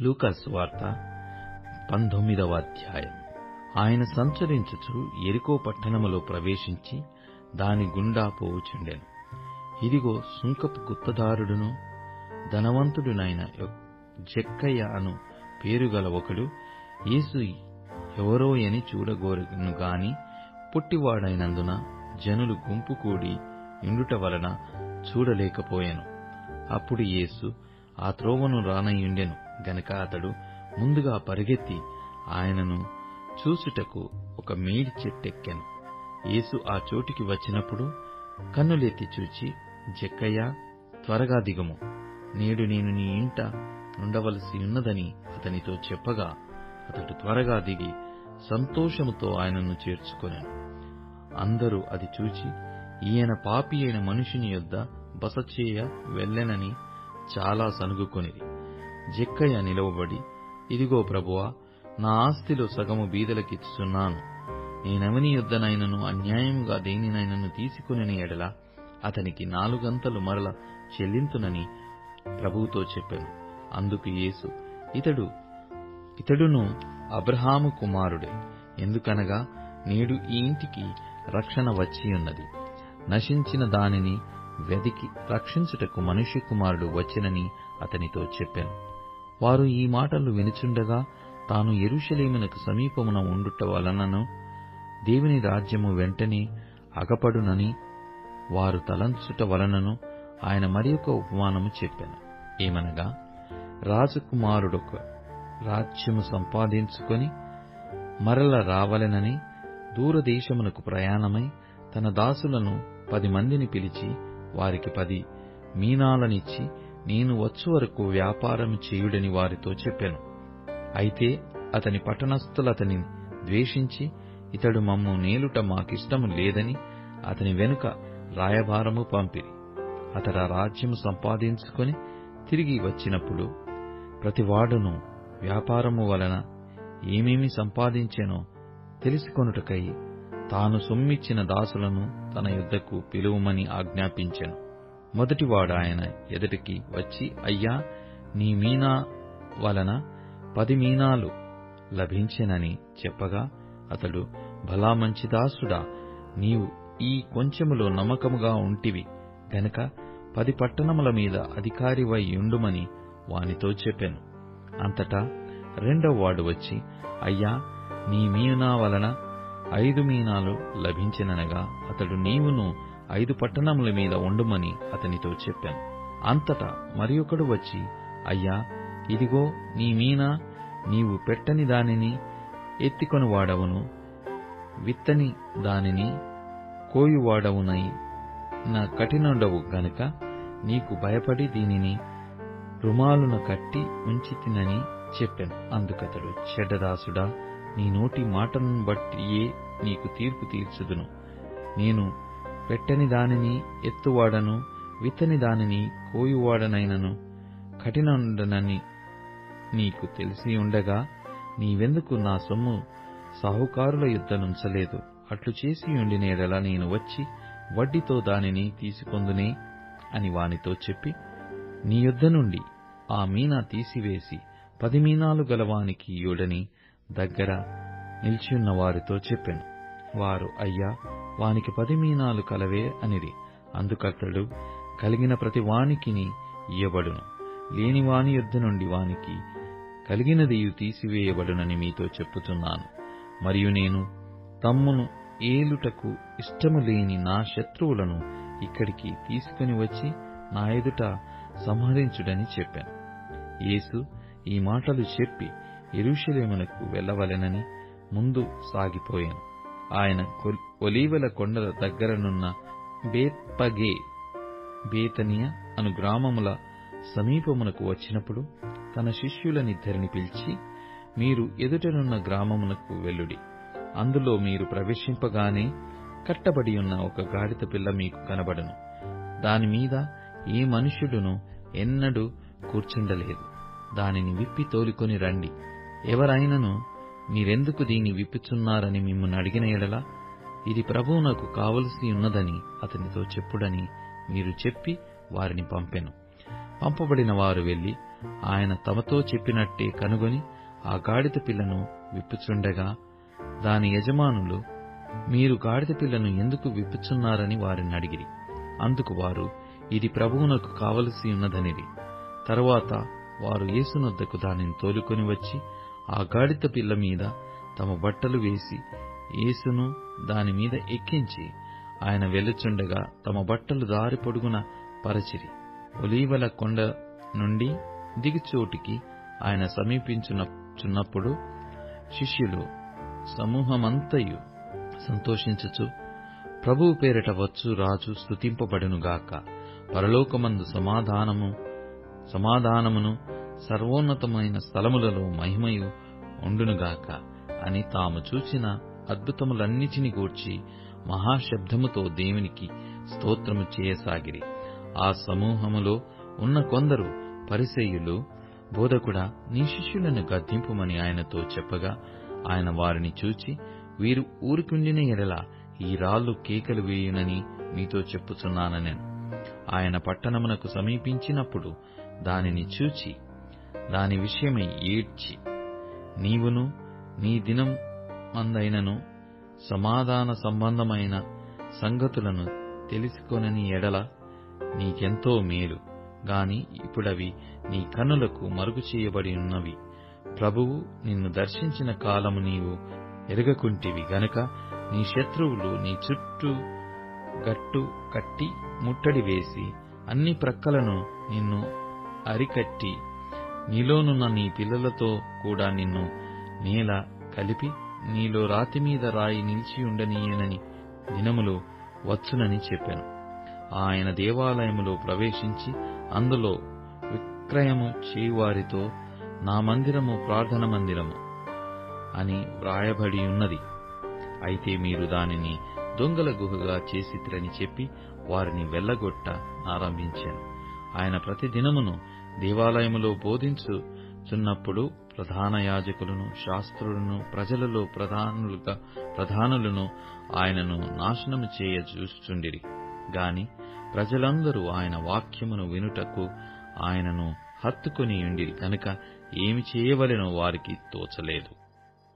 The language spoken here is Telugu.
లూకా సువార్త 19వ అధ్యాయం. ఆయన సంచరించుచు యెరికో పట్టణములో ప్రవేశించి దాని గుండా పోవుచుండెను. ఇదిగో, సుంకపు గుత్తదారుడును ధనవంతుడునైన జక్కయ్య అను పేరుగల ఒకడు యేసు ఎవరో అని చూడగోరెను గాని పొట్టివాడైనందున జనులు గుంపు కూడి ఇండుట వలన చూడలేకపోయెను. అప్పుడు యేసు ఆ త్రోవను రానయ్యుండెను గనుక అతడు ముందుగా పరిగెత్తి ఆయనను చూచుటకు ఒక మేడి చెట్టెక్కెను. యేసు ఆ చోటికి వచ్చినప్పుడు కన్నులెత్తి చూచి, జక్కయ్యా, త్వరగా దిగుము, నేడు నేను నీ ఇంట ఉండవలసి ఉన్నదని అతనితో చెప్పగా అతడు త్వరగా దిగి సంతోషముతో ఆయనను చేర్చుకొనెను. అందరూ అది చూచి, ఈయన పాపి అయిన మనుషుని యొద్ద బస చేయ వెళ్ళెనని చాలా సనుగుకొనిరి. జక్కయ్య నిలవబడి, ఇదిగో ప్రభువా, నా ఆస్తిలో సగము బీదలకిచ్చుచున్నాను. నేనెవని యొద్దనైనను అన్యాయముగా దేనినైనను తీసుకొనిన ఎడల అతనికి 4 అంతలు మరల చెల్లింతునని ప్రభువుతో చెప్పెను. అందుకు యేసు, ఇతడును అబ్రహాము కుమారుడే. ఎందుకనగా నేడు ఈ ఇంటికి రక్షణ వచ్చియున్నది. నశించిన దానిని వెదికి రక్షించుటకు మనుష్య కుమారుడు వచ్చెనని అతనితో చెప్పెను. వారు ఈ మాటలు వినుచుండగా తాను యెరూషలేమునకు సమీపమున ఉండుట వలనను దేవుని రాజ్యము వెంటనే అగపడునని వారు తలంచుట వలనను ఆయన మరియొక ఉపమానము చెప్పెను. ఏమనగా, రాజకుమారుడొక రాజ్యము సంపాదించుకొని మరల రావలెనని దూరదేశమునకు ప్రయాణమై తన దాసులను 10 మందిని పిలిచి వారికి 10 మీనాలనిచ్చి నేను వచ్చు వరకు వ్యాపారము చేయుడని వారితో చెప్పెను. అయితే అతని పట్టణస్థులతని ద్వేషించి, ఇతడు మమ్ము నేలుట మాకిష్టము లేదని అతని వెనుక రాయబారము పంపిరి. అతడు ఆ రాజ్యము సంపాదించుకొని తిరిగి వచ్చినప్పుడు ప్రతివాడును వ్యాపారము వలన ఏమేమి సంపాదించెనో తెలుసుకొనుటకై తాను సొమ్మిచ్చిన దాసులను తన యొద్దకు పిలువమని ఆజ్ఞాపించెను. మొదటివాడు ఆయన ఎదుటికి వచ్చి, అయ్యా, నీ మీనా వలన 10 మీనాలు లభించెనని చెప్పగా అతడు, భలా మంచి దాసుడా, నీవు ఈ కొంచెములో నమ్మకముగా ఉంటివి గనుక 10 పట్టణముల మీద అధికారివై యుండుమని వానితో చెప్పెను. అంతటా రెండవ వాడు వచ్చి, అయ్యా, నీ మీనా వలన 5 మీనాలు లభించెననగా అతడు, నీవును 5 పట్టణముల మీద ఉండుమని అతనితో చెప్పాను. అంతటా మరి ఒకడు వచ్చి, అయ్యా, ఇదిగో నీ మీనా, నీవు పెట్టని దానిని ఎత్తికొని వాడవును, విత్తని దానిని కోయువాడవునై నా కఠినుడవు గనుక నీకు భయపడి దీనిని రుమాలున కట్టి ఉంచితినని చెప్పాను. అందుకతడు, చెడ్డదాసుడా, నీ నోటి మాటను బట్టియే నీకు తీర్పు తీర్చుదును. నేను పెట్టని దానిని ఎత్తువాడను, విత్తని దానిని కోయువాడనైనను కఠినుడనని నీకు తెలిసి ఉండగా నీవెందుకు నా సొమ్ము సాహుకారుల యొద్ద నుంచలేదు? అట్లు చేసి ఉండిన ఎడల నేను వచ్చి వడ్డీతో దానిని తీసుకొందునే అని వానితో చెప్పి, నీ యొద్ద నుండి ఆ మీనా తీసివేసి 10 మీనాలు గలవానికి ఇయ్యుడని దగ్గర నిలిచియున్న వారితో చెప్పెను. వారు, అయ్యా, వానికి 10 మీనాలు కలవే అనిరి. అందుకతడు, కలిగిన ప్రతి వానికిని ఇయ్యబడును, లేని వాని యొద్ద నుండి వానికి కలిగినదియు తీసివేయబడునని మీతో చెప్పుచున్నాను. మరియు నేను తమ్మును ఏలుటకు ఇష్టము లేని నా శత్రువులను ఇక్కడికి తీసుకుని వచ్చి నా ఎదుట సంహరించుడని చెప్పాను. యేసు ఈ మాటలు చెప్పి యెరూషలేమునకు వెళ్ళవలెనని ముందు సాగిపోయాను. ఆయన ఒలీవల కొండల దగ్గరనున్న బేత్పగే, బేతనియ అను గ్రామముల సమీపమునకు వచ్చినప్పుడు తన శిష్యులనిద్దరిని పిలిచి, మీరు ఎదుటనున్న గ్రామమునకు వెళ్ళుడి. అందులో మీరు ప్రవేశింపగానే కట్టబడి ఉన్న ఒక గాడిద పిల్ల మీకు కనబడును. దానిమీద ఏ మనుష్యుడును ఎన్నడూ కూర్చుండలేదు. దానిని విప్పి తోలుకొని రండి. ఎవరైనను మీరెందుకు దీన్ని విప్పుచున్నారని మిమ్మల్ని అడిగిన ఎడల ఇది ప్రభువునకు కావలసి ఉన్నదని అతనితో చెప్పుడని మీరు చెప్పి వారిని పంపెను. పంపబడిన వారు వెళ్లి ఆయన తమతో చెప్పినట్టే కనుగొని ఆ గాడిద పిల్లను విప్పుచుండగా దాని యజమానులు, మీరు గాడిద పిల్లను ఎందుకు విప్పుచున్నారని వారిని అడిగిరి. అందుకు వారు, ఇది ప్రభువునకు కావలసి ఉన్నదనిరి. తరువాత వారు యేసునొద్దకు దానిని తోలుకొని వచ్చి ఆ గాడిద పిల్ల మీద తమ బట్టలు వేసి యేసును దానిమీద ఎక్కించి ఆయన వెళ్ళుచుండగా తమ బట్టలు దారి పొడుగున పరచిరి. ఒలీవల కొండ నుండి దిగుచోటికి ఆయన సమీపించుచున్నప్పుడు శిష్యులు సమూహమంతయు సంతోషించుచు, ప్రభువు పేరిట వచ్చు రాజు స్తుతింపబడునుగాక, పరలోకమందు సమాధానమును సర్వోన్నతమైన స్థలములలో మహిమయు ఉండునుగాక అని తాము చూచిన అద్భుతములన్నిటిని గూర్చి మహాశబ్దముతో దేవునికి స్తోత్రము చేయసాగిరి. ఆ సమూహములో ఉన్న కొందరు పరిసయ్యులు, బోధకుడా, నీ శిష్యులను గద్దింపుమని ఆయనతో చెప్పగా ఆయన వారిని చూచి, వీరు ఊరుకుండిన ఎడల ఈ రాళ్లు కేకలు వేయునని మీతో చెప్పుచున్నానెను. ఆయన పట్టణమునకు సమీపించినప్పుడు దానిని చూచి దాని విషయమై ఏడ్చి, నీవును నీ దినమందైనను సమాధాన సంబంధమైన సంగతులను తెలుసుకొనని ఎడల నీకెంతో మేలు గాని ఇప్పుడవి నీ కన్నులకు మరుగు చేయబడి ఉన్నవి. ప్రభువు నిన్ను దర్శించిన కాలము నీవు ఎరుగకుంటివి గనుక నీ శత్రువులు నీ చుట్టూ గట్టు కట్టి ముట్టడి వేసి అన్ని ప్రక్కలను నిన్ను అరికట్టి నీలోనున్న నీ పిల్లలతో కూడా నిన్ను నేల కలిపి నీలో రాతిమీద రాయి నిలిచియుండనీయనని దినములు వచ్చునని చెప్పెను. ఆయన దేవాలయములో ప్రవేశించి అందులో విక్రయము చేయువారితో, నా మందిరము ప్రార్థన మందిరము అని వ్రాయబడి ఉన్నది, అయితే మీరు దానిని దొంగల గుహగా చేసితిరని చెప్పి వారిని వెళ్లగొట్ట ఆరంభించాను. ఆయన ప్రతి దినమును దేవాలయములో బోధించుచున్నప్పుడు ప్రధాన యాజకులను, శాస్త్రులను, ప్రజలలో ప్రధానులను ఆయనను నాశనము చేయ చూచుచుండిరి గాని ప్రజలందరూ ఆయన వాక్యమును వినుటకు ఆయనను హత్తుకొని ఉండిరి కనుక ఏమి చేయవలెనో వారికి తోచలేదు.